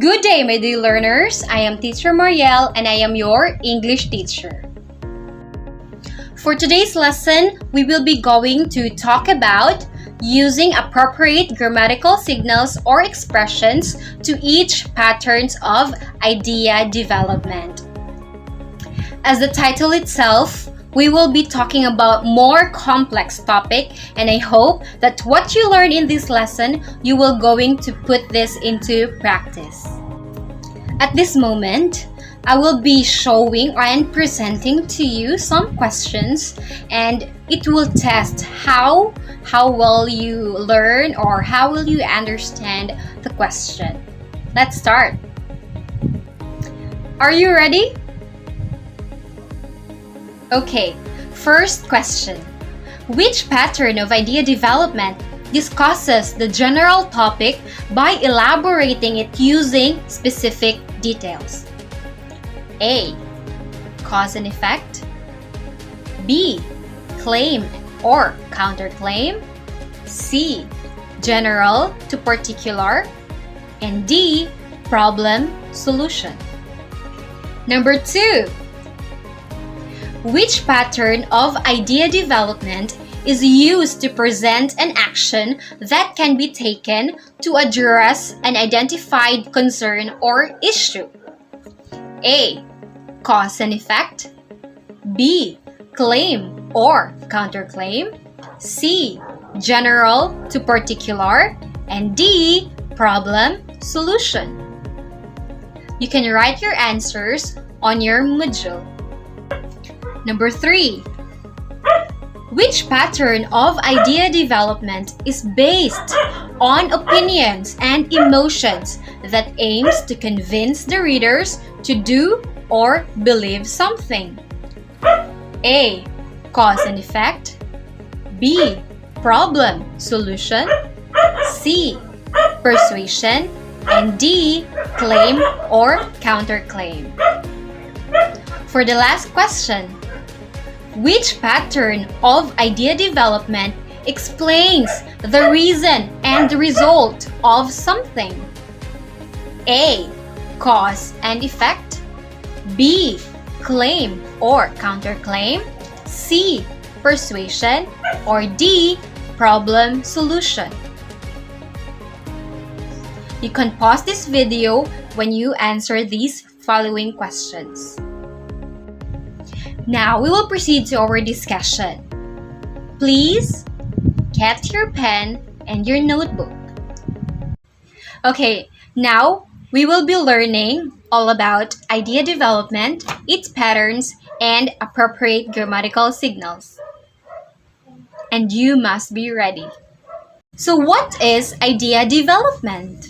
Good day, my dear learners. I am Teacher Marielle and I am your English teacher. For today's lesson, we will be going to talk about using appropriate grammatical signals or expressions to each patterns of idea development. As the title itself, we will be talking about more complex topic, and I hope that what you learn in this lesson, you will going to put this into practice. At this moment, I will be showing and presenting to you some questions, and it will test how well you learn or how will you understand the question. Let's start. Are you ready? Okay, first question. Which pattern of idea development discusses the general topic by elaborating it using specific details? A. Cause and effect. B. Claim or counterclaim. C. General to particular. And D. Problem solution. Number 2. Which pattern of idea development is used to present an action that can be taken to address an identified concern or issue? A. Cause and effect. B. Claim or counterclaim. C. General to particular. And D. Problem solution. You can write your answers on your module. Number 3. Which pattern of idea development is based on opinions and emotions that aims to convince the readers to do or believe something? A. Cause and effect. B. Problem solution. C. Persuasion. And D. Claim or counterclaim. For the last question, which pattern of idea development explains the reason and the result of something? A. Cause and effect. B. Claim or counterclaim. C. Persuasion. Or D. Problem solution. You can pause this video when you answer these following questions. Now we will proceed to our discussion. Please get your pen and your notebook. Okay, now we will be learning all about idea development, its patterns, and appropriate grammatical signals. And you must be ready. So what is idea development?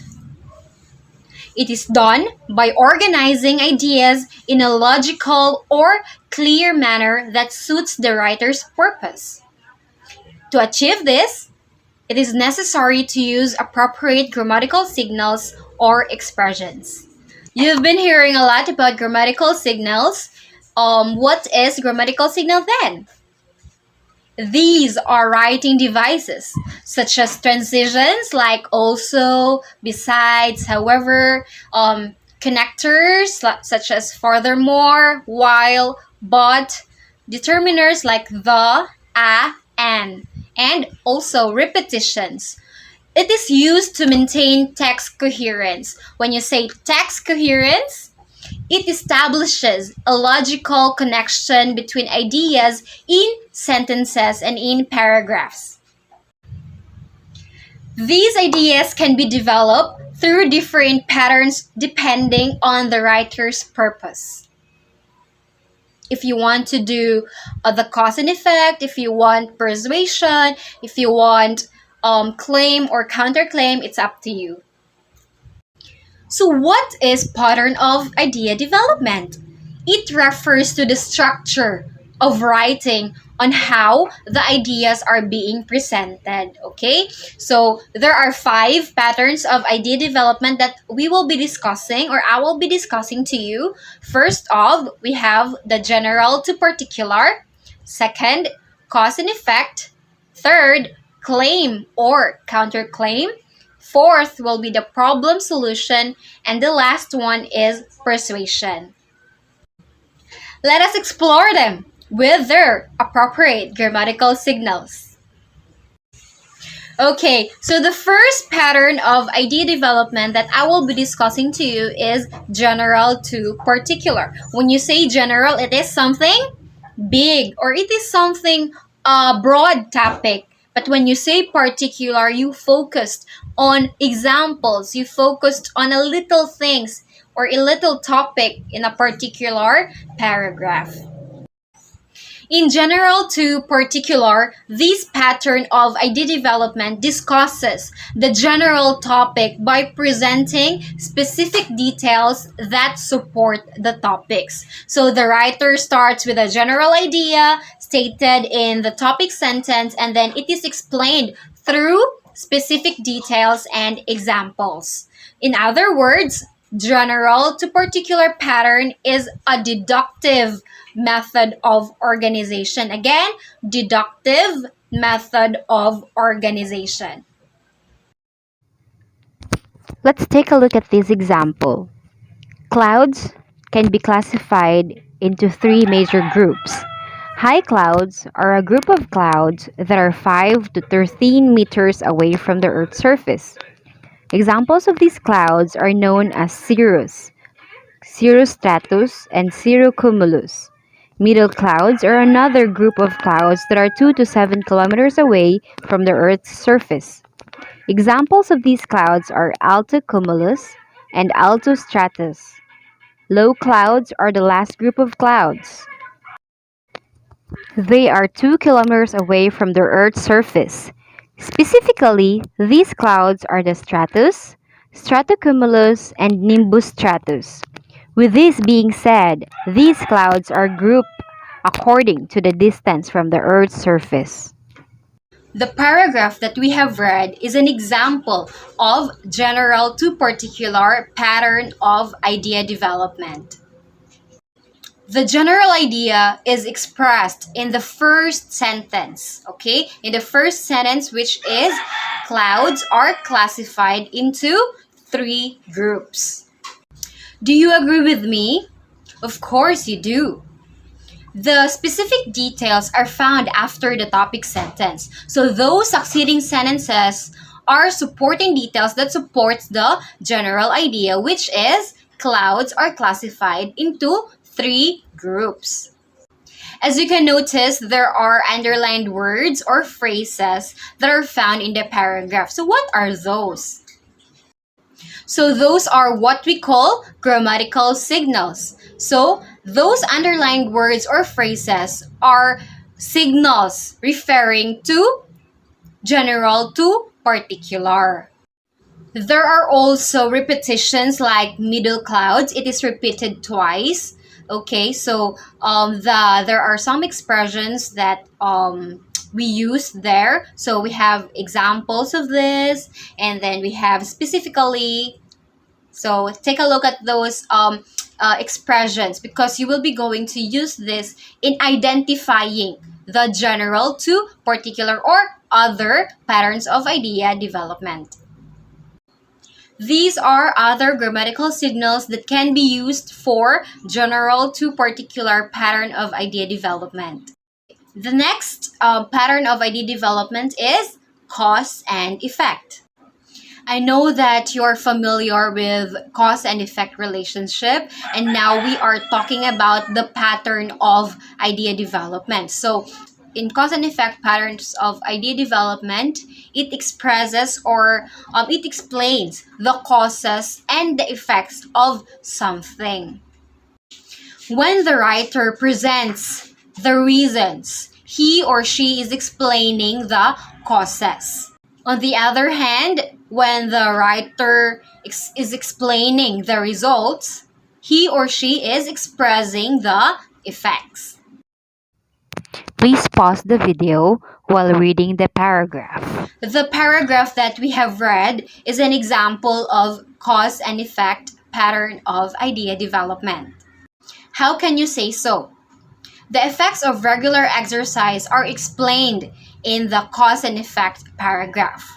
It is done by organizing ideas in a logical or clear manner that suits the writer's purpose. To achieve this, it is necessary to use appropriate grammatical signals or expressions. You've been hearing a lot about grammatical signals. What is grammatical signal then? These are writing devices, such as transitions like also, besides, however, connectors such as furthermore, while, but, determiners like the, a, and also repetitions. It is used to maintain text coherence. When you say text coherence, it establishes a logical connection between ideas in sentences and in paragraphs. These ideas can be developed through different patterns depending on the writer's purpose. If you want to do the cause and effect, if you want persuasion, if you want claim or counterclaim, it's up to you. So what is pattern of idea development? It refers to the structure of writing on how the ideas are being presented, okay? So there are 5 patterns of idea development that we will be discussing, or I will be discussing to you. First off, we have the general to particular. Second, cause and effect. Third, claim or counterclaim. fourth will be the problem solution, and the last one is persuasion. Let us explore them with their appropriate grammatical signals. Okay, so the first pattern of idea development that I will be discussing to you is general to particular. When you say general, it is something big or it is something broad topic. But when you say particular, you focused on examples, you focused on a little things or a little topic in a particular paragraph. In general to particular, this pattern of idea development discusses the general topic by presenting specific details that support the topics. So the writer starts with a general idea stated in the topic sentence, and then it is explained through specific details and examples. In other words, general to particular pattern is a deductive method of organization. Again, deductive method of organization. Let's take a look at this example. Clouds can be classified into three major groups. High clouds are a group of clouds that are 5 to 13 meters away from the Earth's surface. Examples of these clouds are known as cirrus, cirrostratus, and cirrocumulus. Middle clouds are another group of clouds that are 2 to 7 kilometers away from the Earth's surface. Examples of these clouds are altocumulus and altostratus. Low clouds are the last group of clouds. They are 2 kilometers away from the Earth's surface. Specifically, these clouds are the stratus, stratocumulus, and nimbus stratus. With this being said, these clouds are grouped according to the distance from the Earth's surface. The paragraph that we have read is an example of general to particular pattern of idea development. The general idea is expressed in the first sentence, okay? In the first sentence, which is clouds are classified into three groups. Do you agree with me? Of course you do. The specific details are found after the topic sentence. So those succeeding sentences are supporting details that supports the general idea, which is clouds are classified into three groups. As you can notice, there are underlined words or phrases that are found in the paragraph. So what are those? So those are what we call grammatical signals. So those underlined words or phrases are signals referring to general to particular. There are also repetitions like middle clouds. It is repeated twice. Okay, so there are some expressions that we use there. So we have examples of this, and then we have specifically. So take a look at those expressions, because you will be going to use this in identifying the general to particular or other patterns of idea development. These are other grammatical signals that can be used for general to particular pattern of idea development. The next pattern of idea development is cause and effect. I know that you're familiar with cause and effect relationship, and now we are talking about the pattern of idea development. So in cause and effect patterns of idea development, it expresses or it explains the causes and the effects of something. When the writer presents the reasons, he or she is explaining the causes. On the other hand, when the writer is explaining the results, he or she is expressing the effects. Please pause the video while reading the paragraph. The paragraph that we have read is an example of cause and effect pattern of idea development. How can you say so? The effects of regular exercise are explained in the cause and effect paragraph.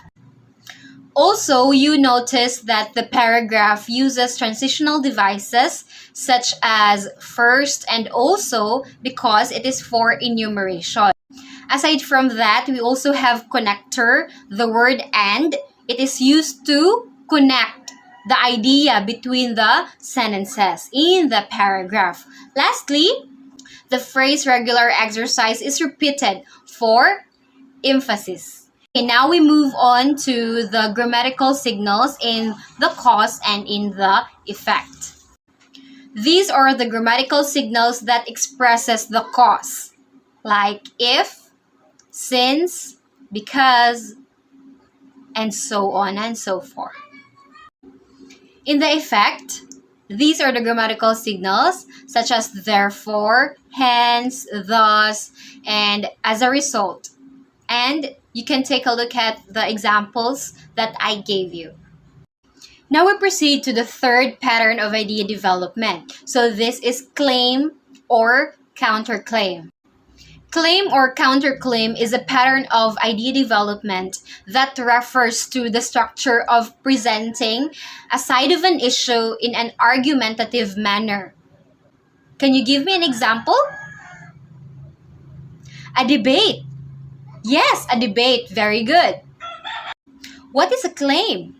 Also, you notice that the paragraph uses transitional devices such as first and also because it is for enumeration. Aside from that, we also have connector, the word and. It is used to connect the idea between the sentences in the paragraph. Lastly, the phrase regular exercise is repeated for emphasis. Okay, now we move on to the grammatical signals in the cause and in the effect. These are the grammatical signals that expresses the cause, like if, since, because, and so on and so forth. In the effect, these are the grammatical signals such as therefore, hence, thus, and as a result. And you can take a look at the examples that I gave you. Now we proceed to the third pattern of idea development. So this is claim or counterclaim. Claim or counterclaim is a pattern of idea development that refers to the structure of presenting a side of an issue in an argumentative manner. Can you give me an example? A debate. Yes, a debate. Very good. What is a claim?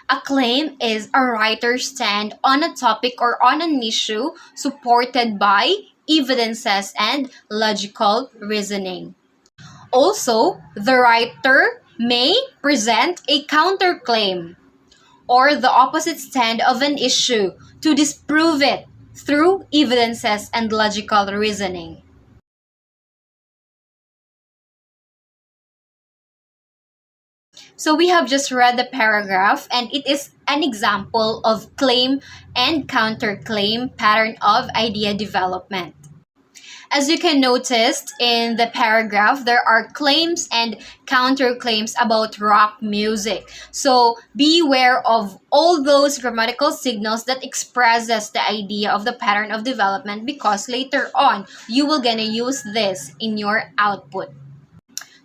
A claim is a writer's stand on a topic or on an issue supported by evidences and logical reasoning. Also, the writer may present a counterclaim or the opposite stand of an issue to disprove it through evidences and logical reasoning. So we have just read the paragraph and it is an example of claim and counterclaim pattern of idea development. As you can notice in the paragraph, there are claims and counterclaims about rock music. So beware of all those grammatical signals that expresses the idea of the pattern of development because later on you will gonna use this in your output.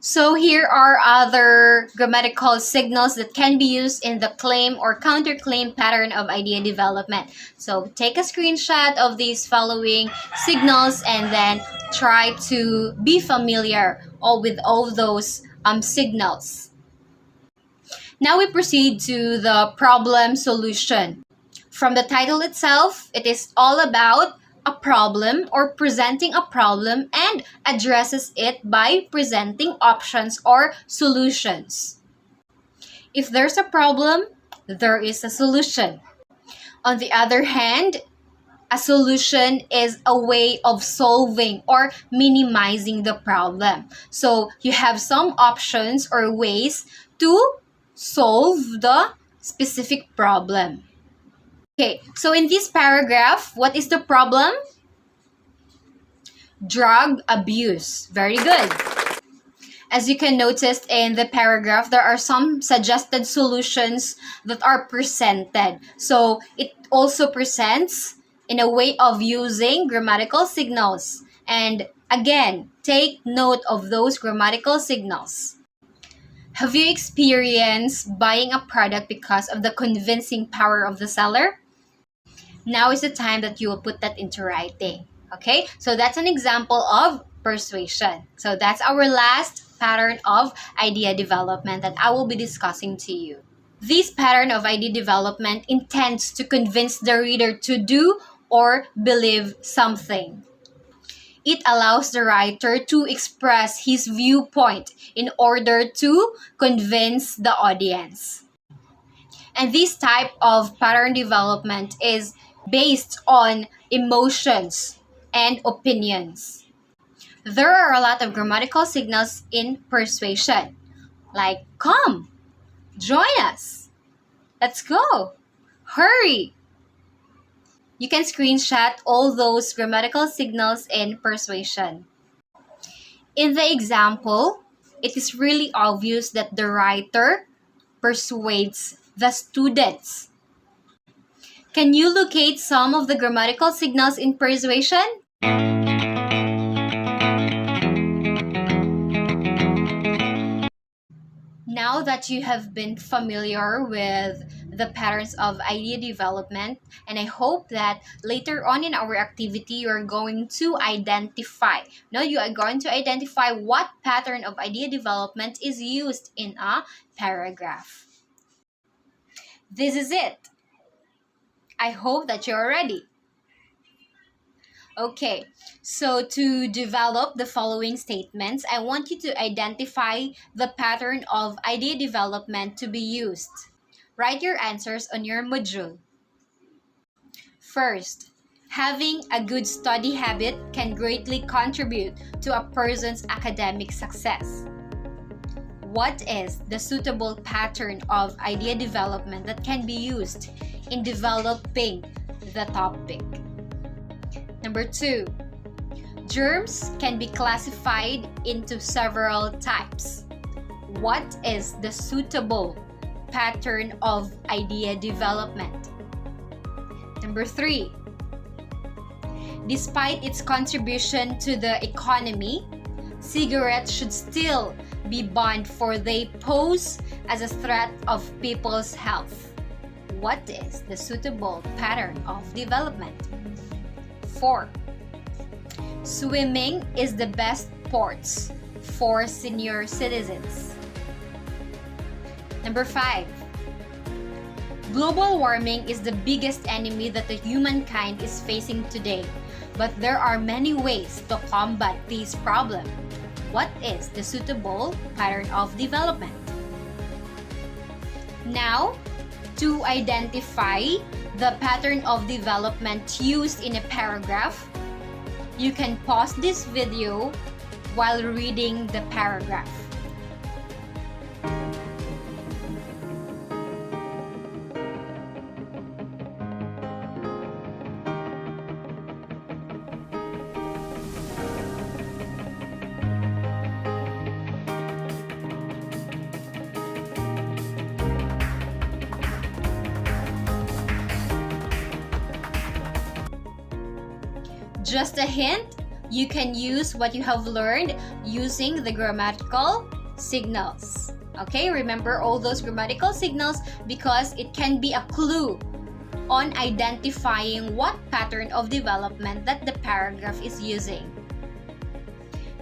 So here are other grammatical signals that can be used in the claim or counterclaim pattern of idea development. So take a screenshot of these following signals and then try to be familiar with all those signals. Now we proceed to the problem solution. From the title itself, it is all about a problem or presenting a problem and addresses it by presenting options or solutions. If there's a problem, there is a solution. On the other hand, a solution is a way of solving or minimizing the problem. So you have some options or ways to solve the specific problem. Okay, so in this paragraph, what is the problem? Drug abuse. Very good. As you can notice in the paragraph, there are some suggested solutions that are presented. So it also presents in a way of using grammatical signals. And again, take note of those grammatical signals. Have you experienced buying a product because of the convincing power of the seller? Now is the time that you will put that into writing. Okay, so that's an example of persuasion. So that's our last pattern of idea development that I will be discussing to you. This pattern of idea development intends to convince the reader to do or believe something. It allows the writer to express his viewpoint in order to convince the audience. And this type of pattern development is based on emotions and opinions. There are a lot of grammatical signals in persuasion, like come, join us, let's go, hurry. You can screenshot all those grammatical signals in persuasion. In the example, it is really obvious that the writer persuades the students. Can you locate some of the grammatical signals in persuasion? Now that you have been familiar with the patterns of idea development, and I hope that later on in our activity, you're going to identify. No, you are going to identify what pattern of idea development is used in a paragraph. This is it. I hope that you're ready. Okay, so to develop the following statements, I want you to identify the pattern of idea development to be used. Write your answers on your module. First, having a good study habit can greatly contribute to a person's academic success. What is the suitable pattern of idea development that can be used in developing the topic? Number 2, germs can be classified into several types. What is the suitable pattern of idea development? Number 3, despite its contribution to the economy, cigarettes should still be banned for they pose as a threat of people's health. What is the suitable pattern of development? 4, swimming is the best sports for senior citizens. Number 5, global warming is the biggest enemy that the humankind is facing today, but there are many ways to combat this problem. What is the suitable pattern of development? Now, to identify the pattern of development used in a paragraph, you can pause this video while reading the paragraph. Just a hint, you can use what you have learned using the grammatical signals. Okay, remember all those grammatical signals because it can be a clue on identifying what pattern of development that the paragraph is using.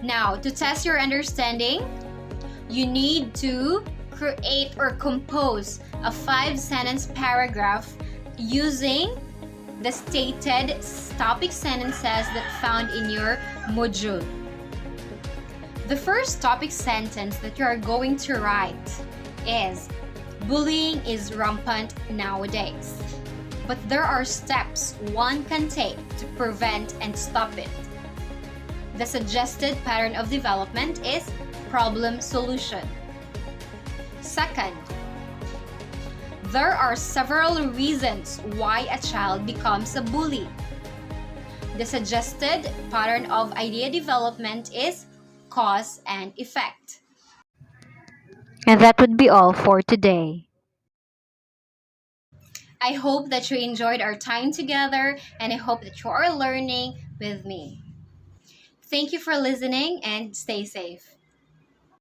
Now, to test your understanding, you need to create or compose a 5-sentence paragraph using the stated topic sentences that found in your module. The first topic sentence that you are going to write is, bullying is rampant nowadays, but there are steps one can take to prevent and stop it. The suggested pattern of development is problem solution. Second, there are several reasons why a child becomes a bully. The suggested pattern of idea development is cause and effect. And that would be all for today. I hope that you enjoyed our time together and I hope that you are learning with me. Thank you for listening and stay safe.